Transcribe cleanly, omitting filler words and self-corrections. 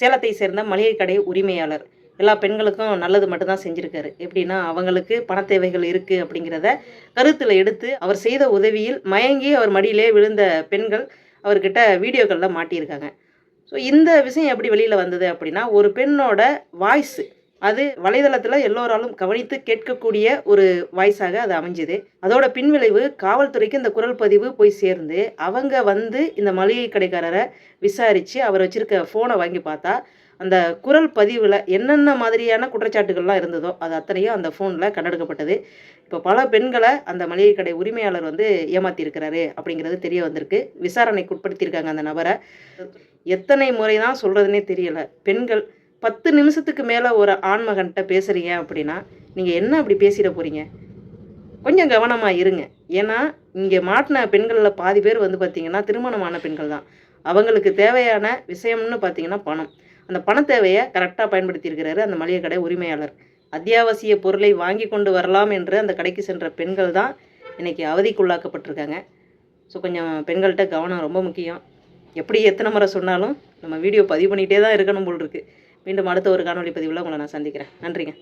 சேலத்தை சேர்ந்த மளிகை கடை உரிமையாளர். எல்லா பெண்களுக்கும் நல்லது மட்டும்தான் செஞ்சுருக்காரு. எப்படின்னா, அவங்களுக்கு பண தேவைகள் இருக்குது அப்படிங்கிறத கருத்தில் எடுத்து அவர் செய்த உதவியில் மயங்கி அவர் மடியிலே விழுந்த பெண்கள் அவர்கிட்ட வீடியோக்களில் மாட்டியிருக்காங்க. ஸோ இந்த விஷயம் எப்படி வெளியில் வந்தது அப்படின்னா, ஒரு பெண்ணோட வாய்ஸு அது வலைதளத்தில் எல்லோராலும் கவனித்து கேட்கக்கூடிய ஒரு வாய்ஸாக அது அமைஞ்சுது. அதோட பின்விளைவு காவல்துறைக்கு இந்த குரல் பதிவு போய் சேர்ந்து அவங்க வந்து இந்த மளிகை கடைக்காரரை விசாரித்து அவர் வச்சுருக்க ஃபோனை வாங்கி பார்த்தா அந்த குரல் பதிவில் என்னென்ன மாதிரியான குற்றச்சாட்டுகள்லாம் இருந்ததோ அது அத்தனையும் அந்த ஃபோனில் கண்டெடுக்கப்பட்டது. இப்போ பல பெண்களை அந்த மளிகை கடை உரிமையாளர் வந்து ஏமாற்றியிருக்கிறாரு அப்படிங்கிறது தெரிய வந்திருக்கு. விசாரணைக்கு உட்படுத்தியிருக்காங்க அந்த நபரை. எத்தனை முறை தான் சொல்கிறதுனே தெரியலை. பெண்கள் 10 நிமிஷத்துக்கு மேலே ஒரு ஆண்மகன்கிட்ட பேசுகிறீங்க அப்படின்னா நீங்கள் என்ன அப்படி பேசிட போகிறீங்க? கொஞ்சம் கவனமாக இருங்க. ஏன்னா இங்கே மாட்டின பெண்களில் பாதி பேர் வந்து பார்த்திங்கன்னா திருமணமான பெண்கள் தான். அவங்களுக்கு தேவையான விஷயம்னு பார்த்திங்கன்னா பணம். அந்த பண தேவையை கரெக்டாக பயன்படுத்தியிருக்கிறாரு அந்த மளிகை கடை உரிமையாளர். அத்தியாவசிய பொருளை வாங்கி கொண்டு வரலாம் என்று அந்த கடைக்கு சென்ற பெண்கள் தான் இன்றைக்கி அவதிக்குள்ளாக்கப்பட்டிருக்காங்க. ஸோ கொஞ்சம் பெண்கள்கிட்ட கவனம் ரொம்ப முக்கியம். எப்படி எத்தனை முறை சொன்னாலும் நம்ம வீடியோ பதிவு பண்ணிகிட்டே தான் இருக்கணும் போல் இருக்குது. மீண்டும் அடுத்த ஒரு காணொலி பதிவில் உங்களை நான் சந்திக்கிறேன். நன்றிங்க.